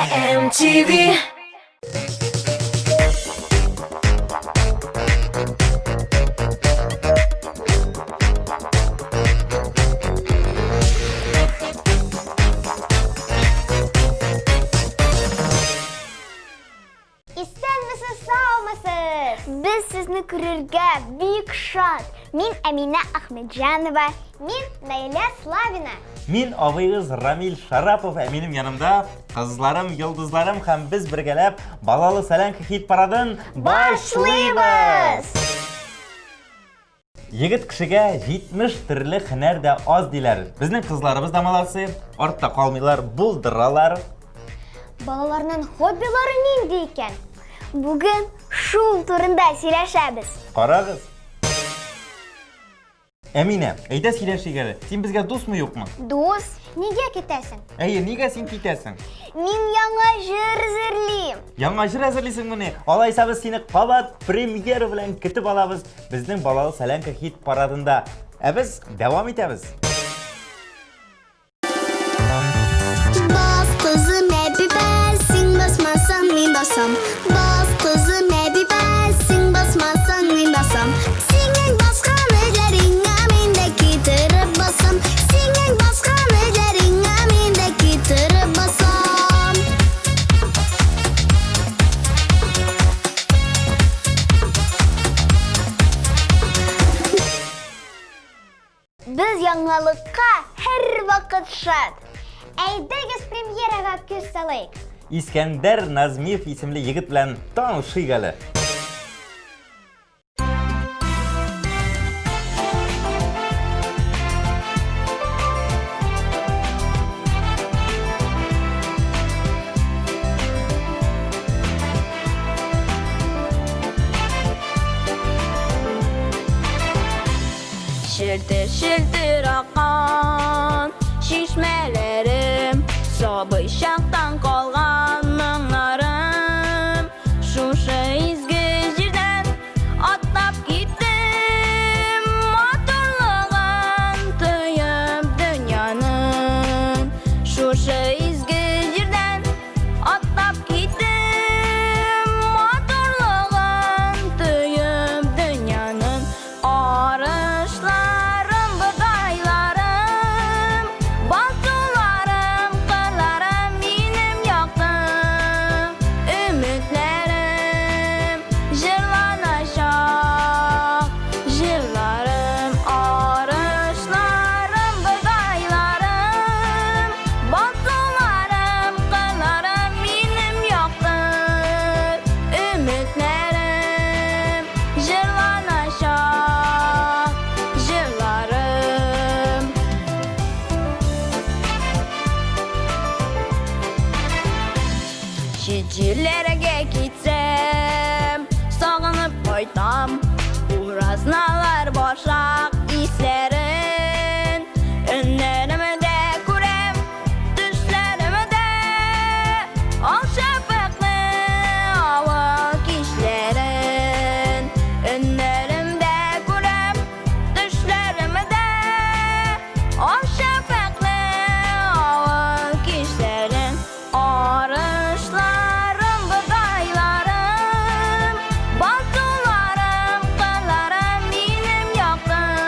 MTV. Biz sizni ko'rishga büyük şad. Men Amina Ahmedjanova, men Layla Slavina. Men avayız Ramil Sharapov, menim yanımda qizlarim, yulduzlarim ham biz birgalab Balалы солянка hit paradin boshlaymiz. Yigit kishiga 70 turli hunarda oz deylar. Bizning qizlarimiz damalasi ortda qolmaylar, buldiralar. Balalarning hobbilari nindi ekan? Bugün şu turunda söylashamiz. Qarag'iz. Amina, ayda söylashigari. Sen bizga do'stmi yo'qmi? Do'st, nega ketasan? Nega sen ketasan? Men yangi jir hazırlayım. Yangi jir hazırlaysang buni. Olaysa biz seni qavat premyera bilan kutib olamiz. Bizning Balалы солянка hit paradida. Biz davom etamiz. Bas kızım happy basing basmasam men basam. Bas kızım happy basing basmasam men basam. Senin başka nelerin amindeki tırıp basam. Senin başka nelerin amindeki tırıp basam. Biz yangilikka her vaqt shod. Aydagiz premyeraga ko'z solaylik. İskender Nazmiyev isimli yigit bilan tanishaylik. Şiltir şiltir akan şişmelerim, soba şaktan kalgan mınlarım. Şuşa izgi jirden atlap gittim, motorluğun tüyüp dünyanın. Şuşa izgi jirden atlap gittim, motorluğun tüyüp dünyanın. Arışlarım, budaylarım, basularım, kırlarım benim yaktı. Ümitlerim jırlanacak, jırlarım. Arışlarım, budaylarım, basularım, kırlarım benim yaktı. Ümitlerim jırlanacak, jırlarım. Şişçilerge gitsem, sağınıp koydum. Uğraznalar boşak islerin. Önlerimi de kurem, düşlerimi de al şefekli avuk işlerin. Önlerimde kurem, düşlerimi de al şefekli avuk işlerin. Arışlarım, budaylarım, basularım, kırlarım benim yaktım.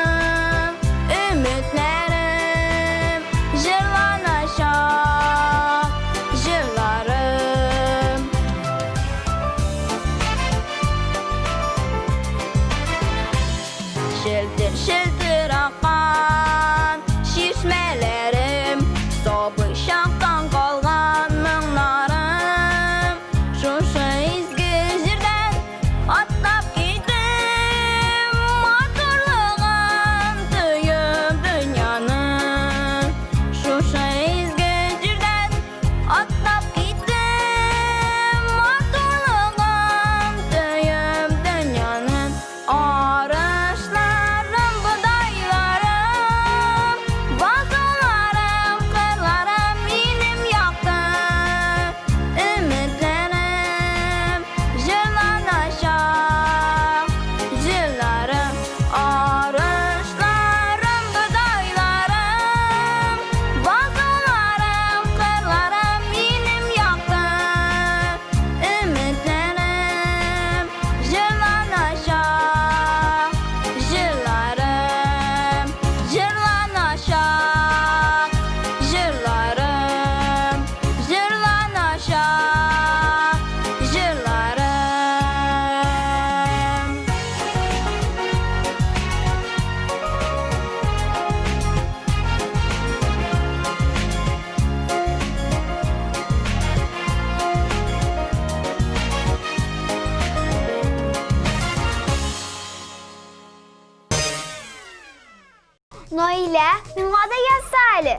Naila, mingga da yazsalı.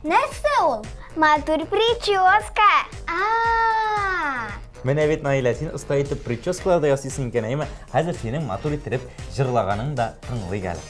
Нәрсе ул? Матур прическа. Мен evet Naila, sen usta etip прическаларда ясыйсың икән, әйме хәзер синең матур иттереп җырлаганың да тыңлый әле.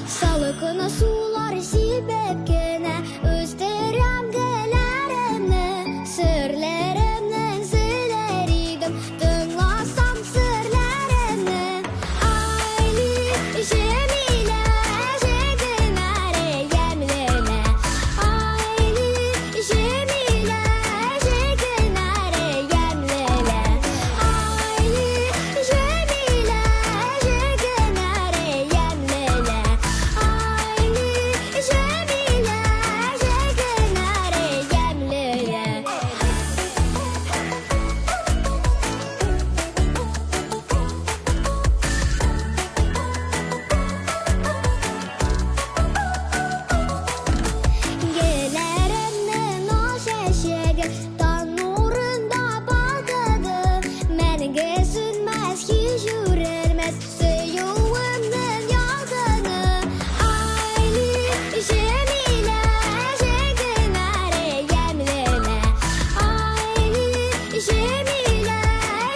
Salı günü suları sibep gene Özderem gelerimni Sırlerimden söyleriydim Dınlasam sırlerimni Aylı Cemile Şekinare yemlene Aylı Cemile Şekinare yemlene Aylı Cemile Şekinare yemlene Gelerimden o şeşegi tan nurunda baldadı Menige sünmez hiç yürülmez Suyuğumdan yaldığını Aylı Cemile Şekinare yemlene Aylı Cemile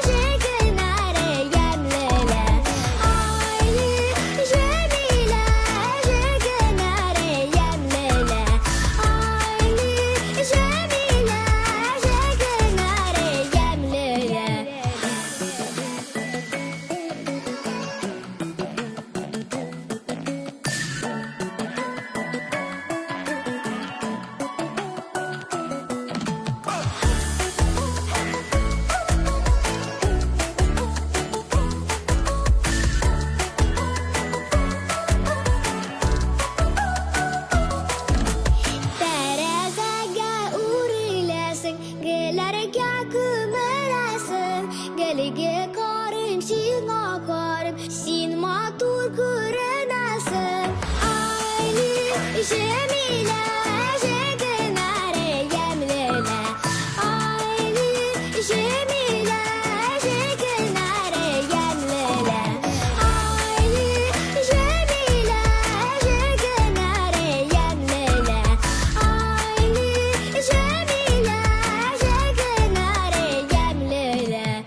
Şekinare yemlene Aylı Cemile Şekinare yemlene Aylı Cemile Şekinare Terezege urilesin, gelerge kümelesin Gelige karım, sina karım, sin matur kürünesin Aylı Cemile Şekinare yemlene Aylı Cemile Şekinare yemlene Aylı Cemile Şekinare yemlene Aylı Cemile Şekinare yemlene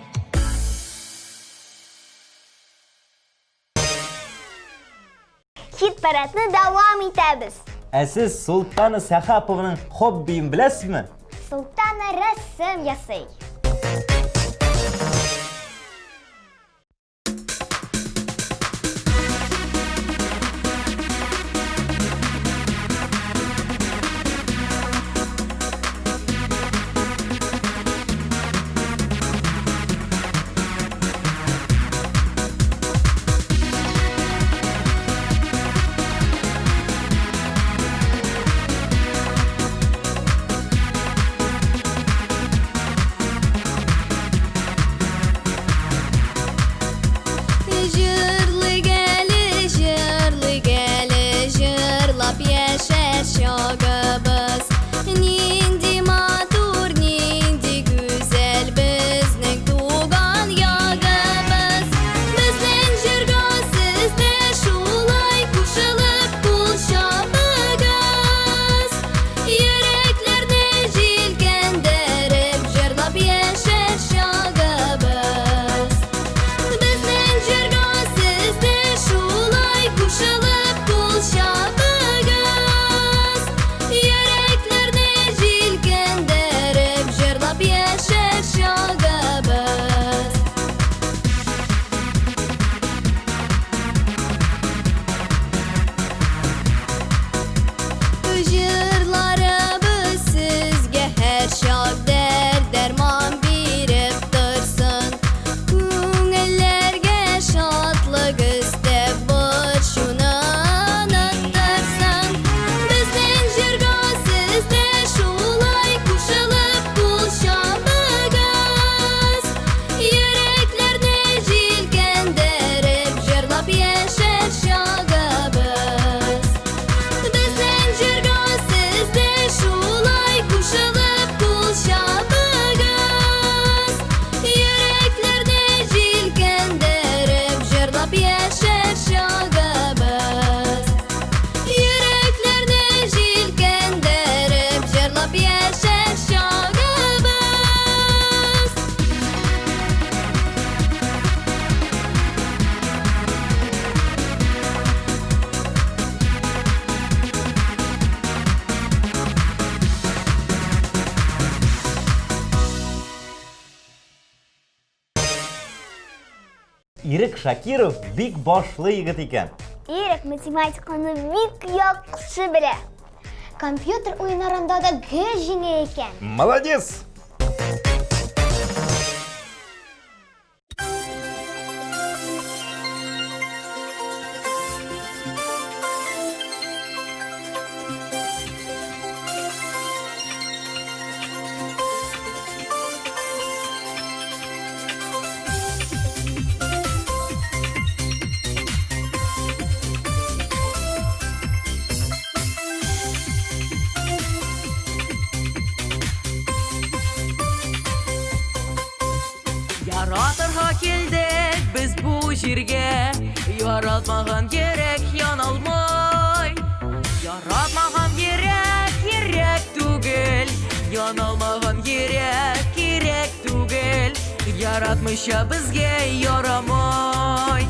Hit paradni davom etamiz. Siz Sultan Sahapovning hobbini bilasizmi? Sultana rasm yasay. İrik Шакиров бик башлы егет икән. Ирек математиканы бик яхшы белә. Компьютер уеннарында да гел җиңә икән. Молодец! Yaratırha keldik biz bu jirge, yaratmagan gerek yanalmay. Yaratmagan gerek tugel, yanalmagan gerek tugel. Yaratmışa bizge yaramay.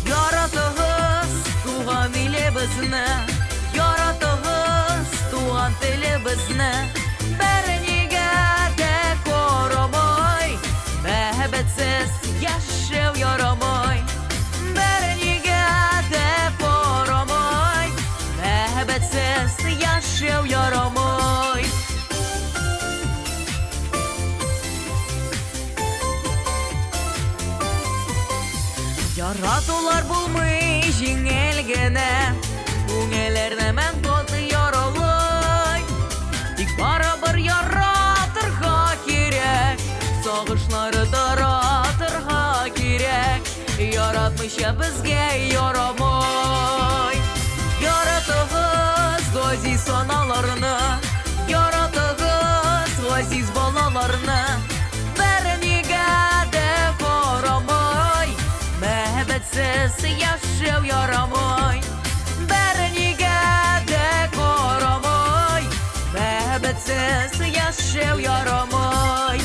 Yaratığız tuğan ile bizne, yaratığız tuğan ile bizne. Berniga de koramay, mehbetsiz yaşav yaramay. Berniga de koramay, mehbetsiz yaşav yaramay. Yaratular bulmuş jingilgene, Күңелләрне мен тоты яралай. Тик барыбер яратырга кирәк, сагышлары таратырга кирәк. Яратмыйча безгә ярамай. Яратыгыз газиз аналарны, яратыгыз газиз балаларны. Бернигә дә карамай, мәхәббәтсез яшәү ярамай. Бернигә дә карамай, мәхәббәтсез яшәү ярамай.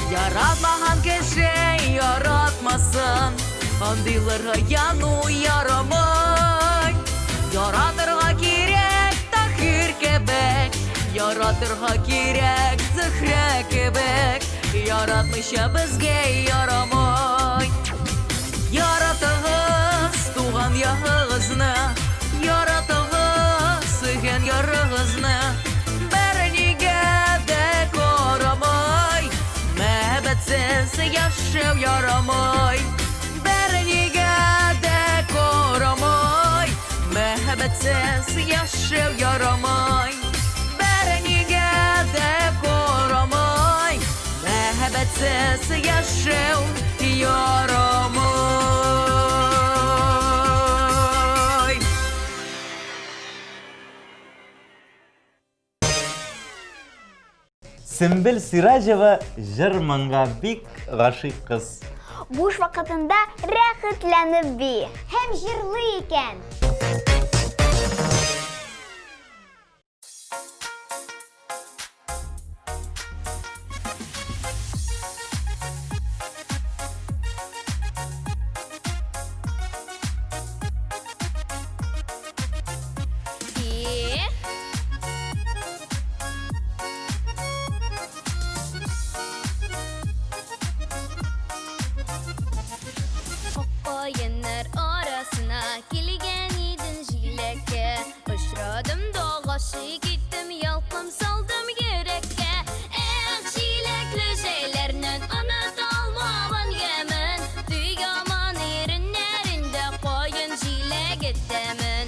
Yaratmagan kеше яратмасын, андыйларга яну ярамай. Яратырга кирәк тахир кебек, яратырга кирәк зөһрә кебек. Яратмыйча безгә ярамай. Яратыгыз туган ягыгызны, яратыгыз сөйгән ярыгызны. Бернигә дә карамай, мәхәббәтсез яшәү ярамай. Бернигә дә карамай, мәхәббәтсез яшәү ярамай. Бернигә дә карамай, мәхәббәтсез яшәү ярамай. Sümbül Sirajeva Jırmanga bik гашык кыз. Буш вакытында рәхәтләнеп би һәм җырлый икән. Oyunlar arasına kilgen idin jilekке. Uçradım doğaşı gittim yalqım saldım yürekке. Jilekli şeylerinin unutalmaman yemin. Düyaman erinlerinde koyun jilek ettemin.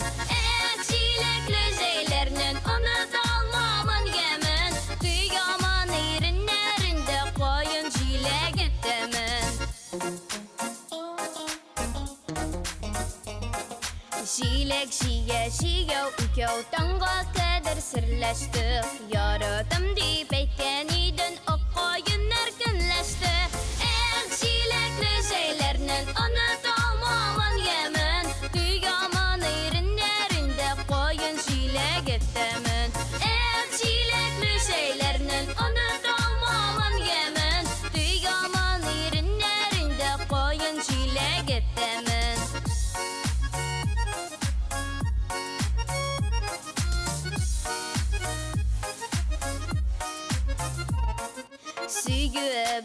Jilekli şeylerinin unutalmaman yemin. Düyaman erinlerinde koyun jilek ettemin. Jilek jiye ikəu tanga kadar sirləşdik. Yaradım deyip eytken idin o koyunlar günləşdi. Jilekli şeylərinin unutalmaman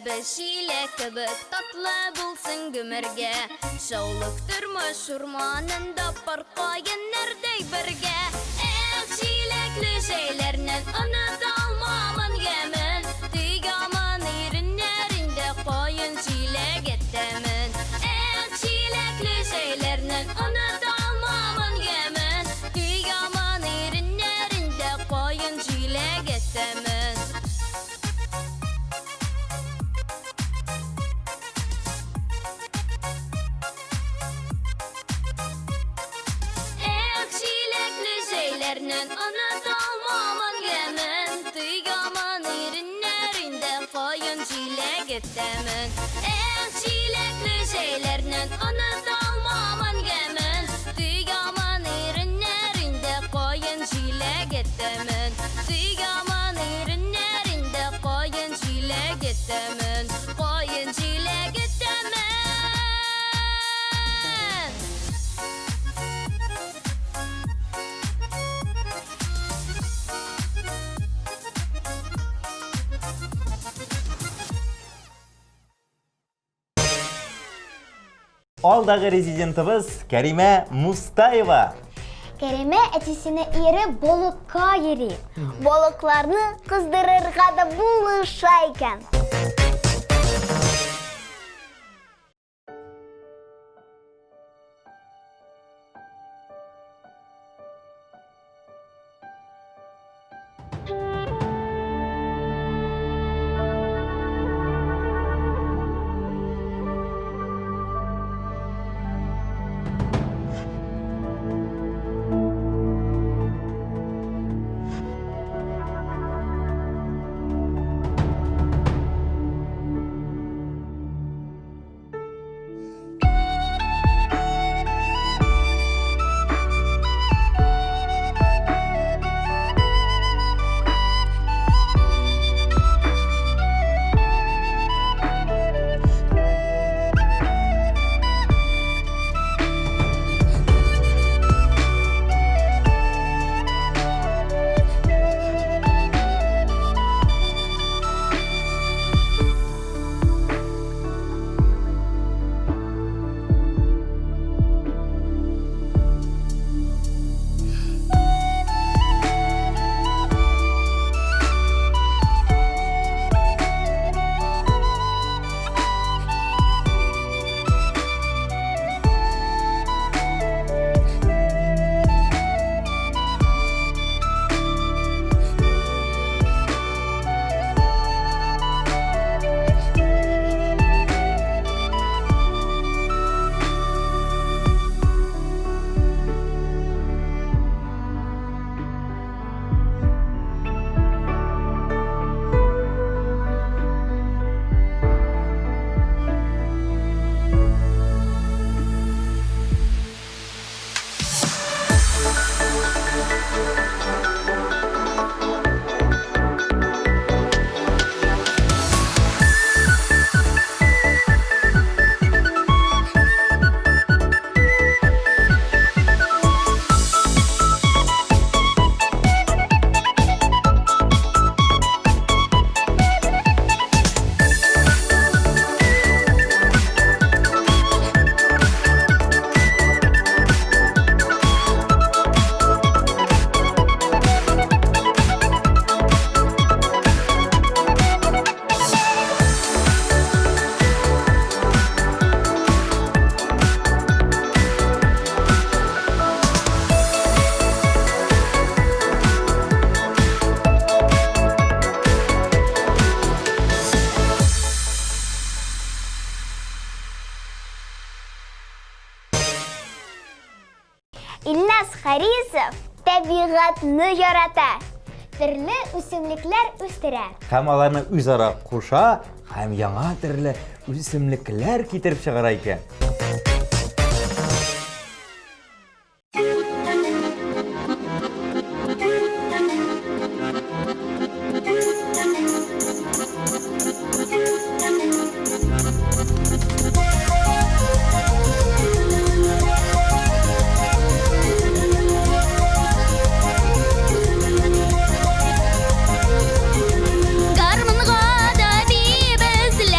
Şile kıbık tatlı bulsun gümürge Şauluk durmuş urmanında parkayın nerede birge Şilekli şeylerinin unutalmamın gemin Tüygamın irinlerinde koyun şilek ettemin Şilekli şeylerinin unutalmamın gemin Tüygamın irinlerinde koyun şilek ettemin Şilekli unutalmamın gemin Tüygamın irinlerinde koyun şilek ettemin Şilekli şeylerinin unutalmamın gemin Tüygamın irinlerinde koyun şilek ettemin Tüygamın irinlerinde koyun şilek ettemin Koyun şilek ettemin Alдағы резидентimiz Кәриме Мустаева. Кәриме әтисіне ері болыққа ери. Болықларны қыздырырға да булыша екен. Харисов табиғатны ярата, түрлі үсімліклер үстірә. Һәм аларны үзара куша, һәм яңа төрле үсемлекләр китереп чыгара икән. Гармунга да бибезле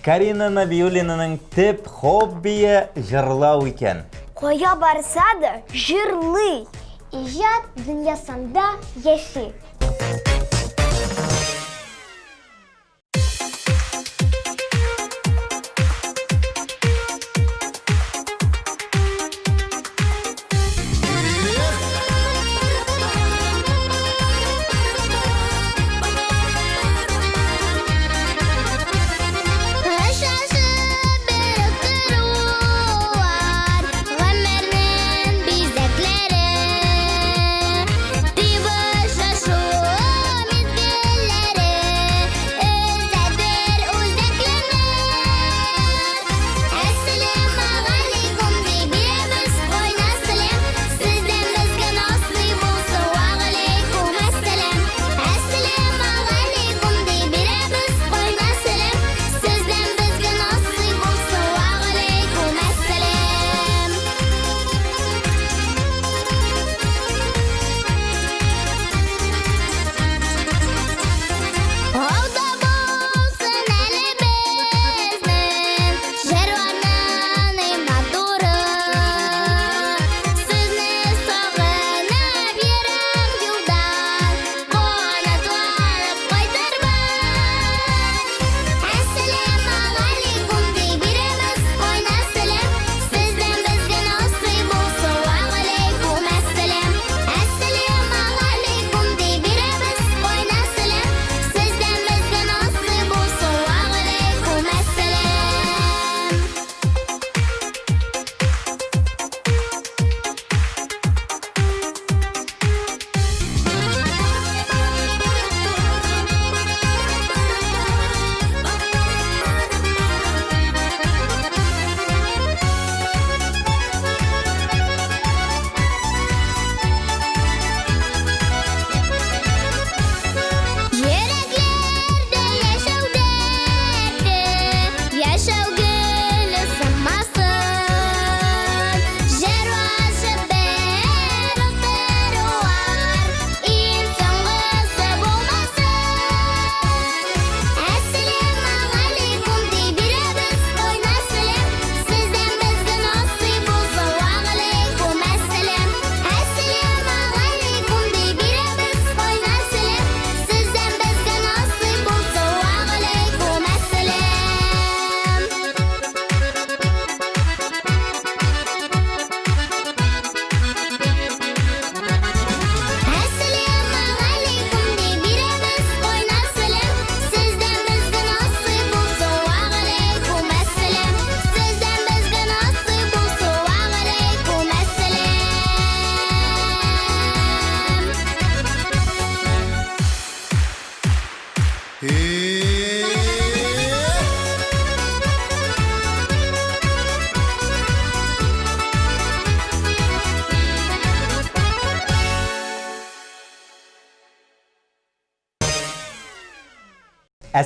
Карина Набиуллинаның тип хоббие жырлау икән. Коя барса да жырлый. Иҗат дөньясында яши.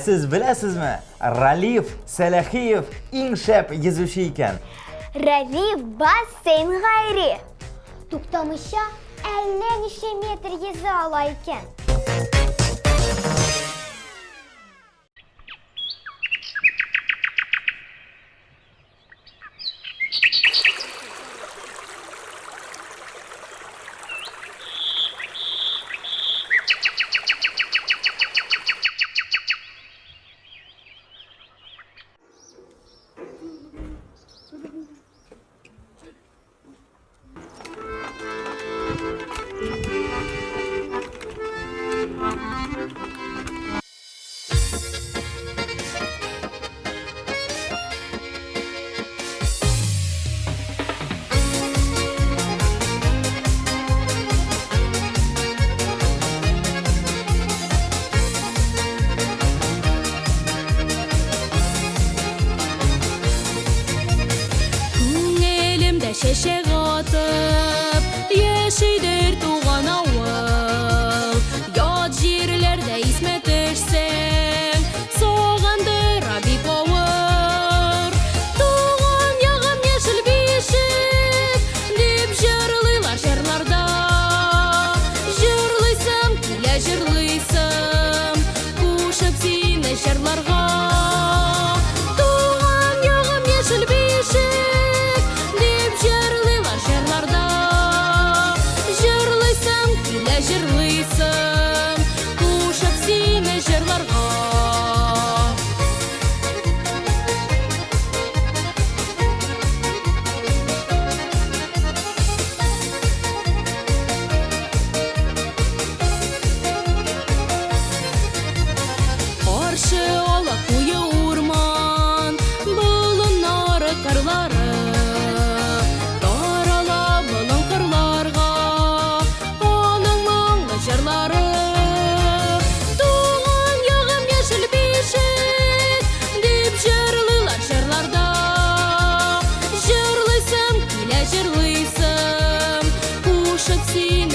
Siz bilasizmi? Ralif Salahiyev eng shap yezuvchi ekan. Рәлиф бассейн гайри. Туктамыйча әллә ничә метр йөзә ала икән.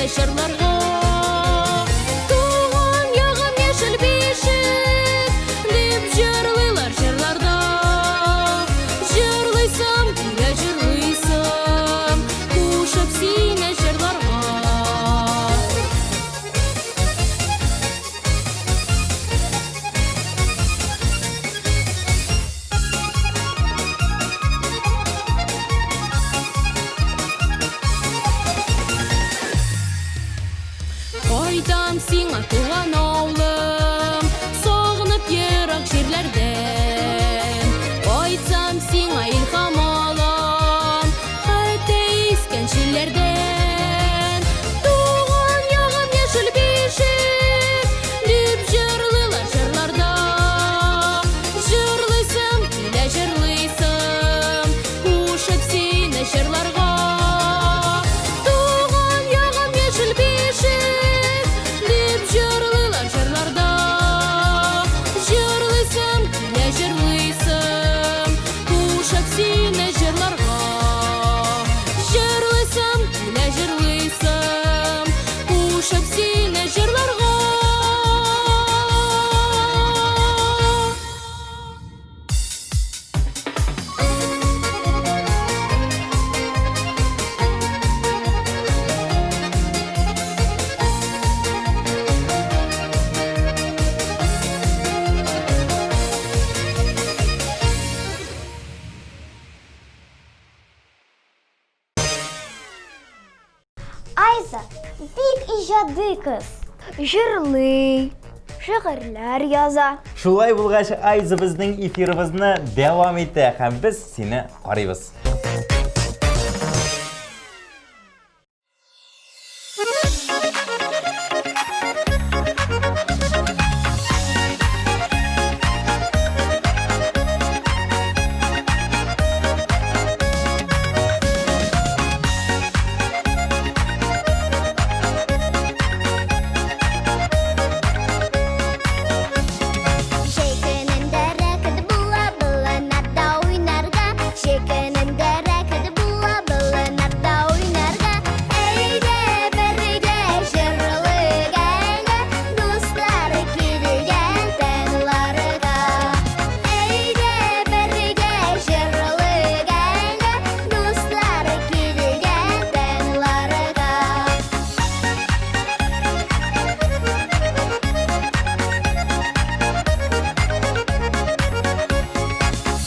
сине жырларга. Туган ягым яшел бишек, дип жырлыйлар жырларда. Жырлыйсам, килә жырлыйсам, кушып сине жырларга. Кайтам сиңа туган авылым, сагынып ерак җирләрдән. Кайтсам сиңа илһам алам, хәтта искән җилләрдән. Туган ягым яшел бишек, дип җырлыйлар җырларда. Җырлыйсам, килә җырлыйсам, кушып сине җырларга. Туган ягым яшел бишек, дип җырлыйлар җырларда. Җырлыйсам, килә җырлыйсам, кушып сине җырларга. Җырлыйсам, килә җырлыйсам, кушып сине җырларга. Айза бик иҗади кыз. Җырлый, шигырьләр яза. Шулай булгач, Айза безнең эфирыбызны дәвам итә һәм без сине карыйбыз. Şekenin derek bulla bulla narda oynarga. Şekenin derek bulla bulla narda oynarga. Eyde berge jırlıgan, dostlar kilgen tanlarga. Eyde berge jırlıgan, dostlar kilgen tanlarga.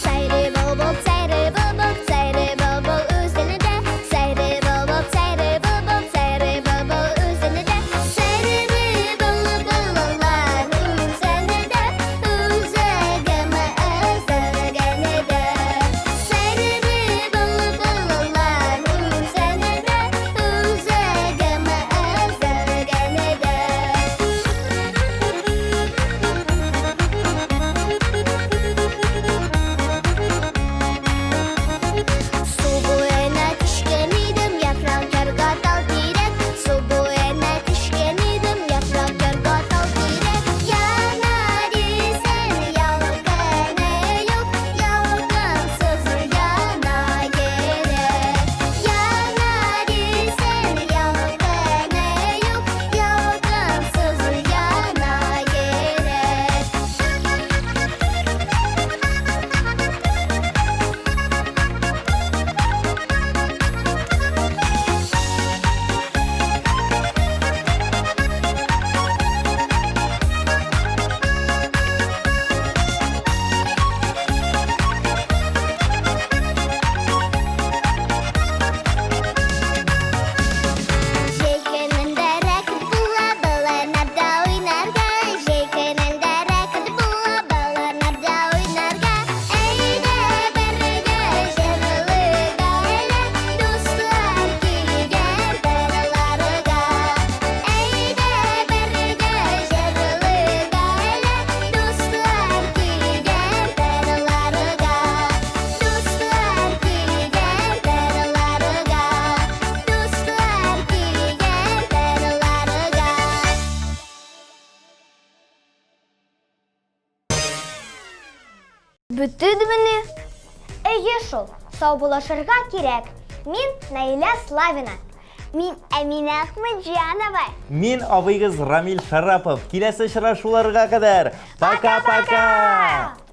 Sayri bul bul, sayri bul bul, sayri bul bul üzerinde. Sayri bul bul, sayri bul bul, sayri bul bul üzerinde. Sayri bul bullar üzerinde, üzerime özergenide. Sayri bul bullar üzerinde, üzerime özergenide. Su buena kışken idim, yaprak kargatal direk. Su buena kışken idim, yaprak kargatal direk. Yanadi sen yalgana yok, yalgansız yana gerek. Yanadi sen yalgana yok, yalgansız yana gerek. Şekenin derek bulla bulla narda oynarga. Şekenin derek bulla bulla narda oynarga. Eyde berge jırlıgan, dostlar kilgen tanlarga. Eyde berge jırlıgan, dostlar kilgen tanlarga. Dostlar kilgen tanlarga. Dostlar kilgen tanlarga. Бөтәдемени? Әйе шул, сау булашырга кирәк. Мин Наиля Славина. Мин Әминә Ахмеджанова. Мин абыйгыз Рамил Шарапов. Киләсе очрашуларга кадәр. Пока-пока!